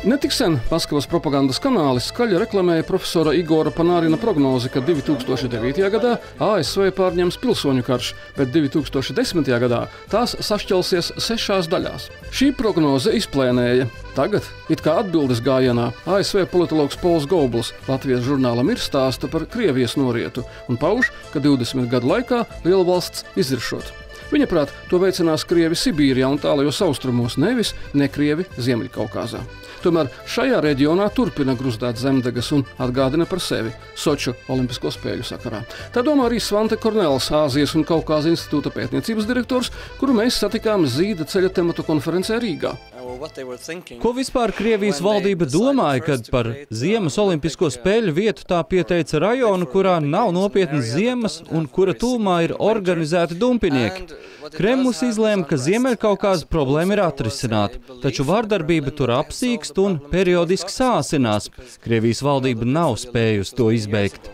Netik sen Maskavas propagandas kanālis skaļi reklamēja profesora Igora Panārina prognozi, ka 2009. gadā ASV pārņems pilsoņu karš, bet 2010. gadā tās sašķelsies 6 daļās. Šī prognoze izplēnēja. Tagad, it kā atbildes gājienā, ASV politologs Pols Gobls Latvijas žurnālam ir stāsta par Krievijas norietu un pauž, ka 20 gadu laikā lielvalsts iziršot. Viņa prāt, to veicinās Krievi Sibīrijā un tālajos austrumos, nevis nekrievi Ziemeļkaukāzā. Tomēr šajā reģionā turpina gruzdēt zemdegas un atgādina par sevi Soču olimpisko spēļu sakarā. Tā domā arī Svante Kornels, Āzijas un Kaukāza institūta pētniecības direktors, kuru mēs satikām Zīda ceļa tematu konferencē Rīgā. Ko vispār Krievijas valdība domāja, kad par Ziemas olimpisko spēļu vietu tā pieteica rajonu, kurā nav nopietnas ziemas un kura tūmā ir organizēti dumpinieki? Kremlis izlēma, ka Ziemeļkaukāza problēma ir atrisināta, taču vardarbība tur apsīkst un periodiski sāsinās. Krievijas valdība nav spējusi to izbeigt.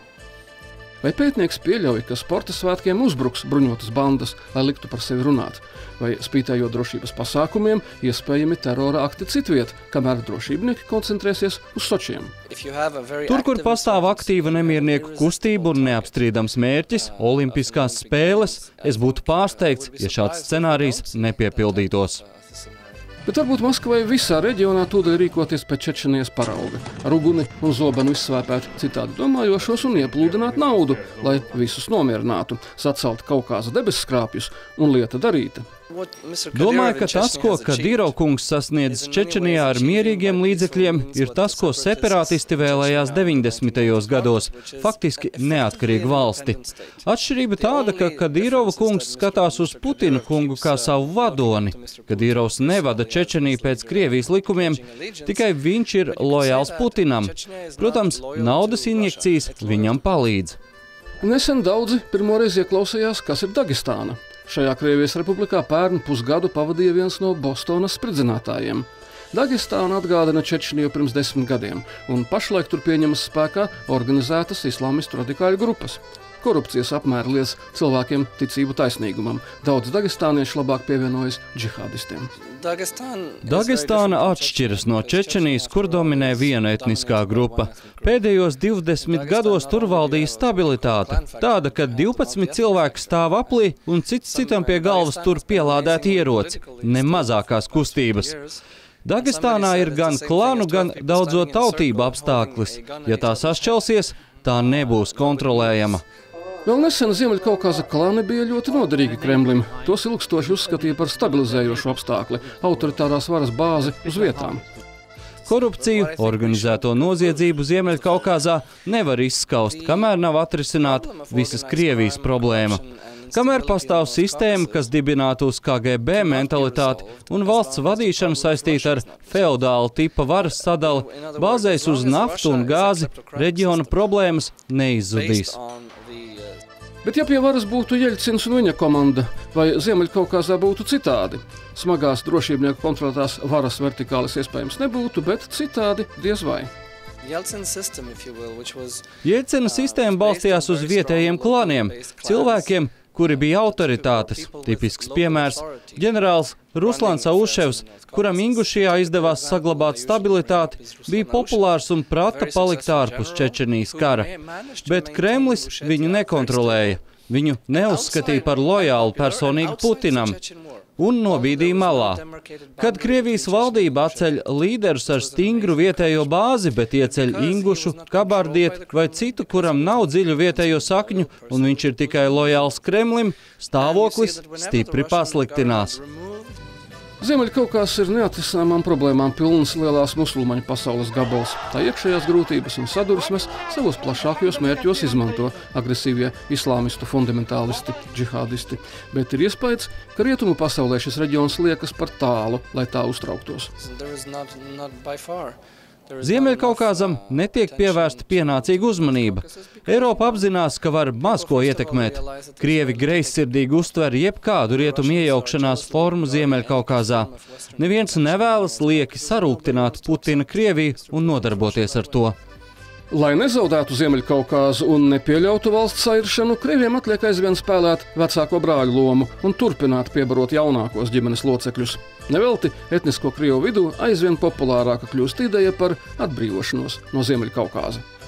Vai pētnieks pieļauj, ka sporta svētkiem uzbruks bruņotas bandas, lai liktu par sevi runāt? Vai spītējot drošības pasākumiem, iespējami terora akti citviet, kamēr drošībnieki koncentrēsies uz Sočiem? Tur, kur pastāv aktīva nemiernieku kustība un neapstrīdams mērķis – olimpiskās spēles, es būtu pārsteigts, ja šāds scenārijs nepiepildītos. Bet varbūt Maskavai visā reģionā tūdaļ rīkoties pēc Čečenijas parauga, ar uguni un zobenu izsvēpēt citādi domājošos un ieplūdināt naudu, lai visus nomierinātu, sacelt Kaukāza debesskrāpjus un lieta darīta. Domāju, ka tas, ko Kadyrov kungs sasniedz Čečenijā ar mierīgiem līdzekļiem, ir tas, ko separātisti vēlējās 90. gados, faktiski neatkarīgu valsti. Atšķirība tāda, ka Kadyrova kungs skatās uz Putina kungu kā savu vadoni. Kadyrovs nevada Čečeniju pēc Krievijas likumiem, tikai viņš ir lojāls Putinam. Protams, naudas injekcijas viņam palīdz. Nesen daudzi pirmoreiz ieklausījās, kas ir Dagestāna. Šajā Krievijas republikā pērn pusgadu pavadīja viens no Bostonas spridzinātājiem. Dagestāna atgādina Čečeniju pirms 10 gadiem, un pašlaik tur pieņemas spēkā organizētas islāmistu radikāļu grupas. Korupcijas apmēri liedz cilvēkiem ticību taisnīgumam. Daudz dagestānieši labāk pievienojas džihādistiem. Dagestāna atšķiras no Čečenijas, kur dominē viena etniskā grupa. Pēdējos 20 gados tur valdīja stabilitāte. Tāda, ka 12 cilvēki stāv aplī un cits citam pie galvas tur pielādēti ieroci. Ne mazākās kustības. Dagestānā ir gan klanu, gan daudzo tautību apstākļus. Ja tā sašķelsies, tā nebūs kontrolējama. Vēl nesen Ziemeļkaukāza klani bija ļoti noderīgi Kremlim. Tos ilgstoši uzskatīja par stabilizējošu apstākli, autoritārās varas bāzi uz vietām. Korupciju, organizēto noziedzību Ziemeļkaukāzā nevar izskaust, kamēr nav atrisināta visas Krievijas problēma. Kamēr pastāv sistēma, kas dibinātu uz KGB mentalitāti un valsts vadīšanu saistīta ar feodālu tipa varas sadali, bāzēs uz naftu un gāzi, reģiona problēmas neizzudīs. Bet ja pie varas būtu Jeļcins un viņa komanda, vai Ziemeļkaukāzā būtu citādi? Smagās drošībnieku kontrolētās varas vertikālis iespējams nebūtu, bet citādi diez vai. Jeļcina sistēma balstījās uz vietējiem klaniem, cilvēkiem, kuri bija autoritātes. Tipisks piemērs – ģenerālis Ruslans Auševs, kuram Ingušijā izdevās saglabāt stabilitāti, bija populārs un prata palikt ārpus Čečenijas kara. Bet Kremlis viņu nekontrolēja. Viņu neuzskatīja par lojālu personīgu Putinam un nobīdīja malā. Kad Krievijas valdība atceļ līderus ar stingru vietējo bāzi, bet ieceļ ingušu, kabardietu vai citu, kuram nav dziļu vietējo sakņu, un viņš ir tikai lojāls Kremlim, stāvoklis stipri pasliktinās. Ziemeļkaukāzs ir neatrisināmām problēmām pilnas lielās musulmaņu pasaules gabals. Tā iekšējās grūtības un sadursmes savos plašākajos mērķos izmanto agresīvie islāmistu fundamentālisti, džihādisti. Bet ir iespējas, ka rietumu pasaulē šis reģions liekas par tālu, lai tā uztrauktos. Ziemeļkaukāzam netiek pievērsta pienācīga uzmanība. Eiropa apzinās, ka var maz ko ietekmēt. Krievi greizsirdīgi uztver jebkādu rietumu iejaukšanās formu Ziemeļkaukāzā. Neviens nevēlas lieki sarūktināt Putina Krieviju un nodarboties ar to. Lai nezaudētu Ziemeļkaukāzu un nepieļautu valsts sairšanu, Krieviem atliek aizvien spēlēt vecāko brāļu lomu un turpināt piebarot jaunākos ģimenes locekļus. Nevelti etnisko Krievu vidū aizvien populārāka kļūst ideja par atbrīvošanos no Ziemeļkaukāza.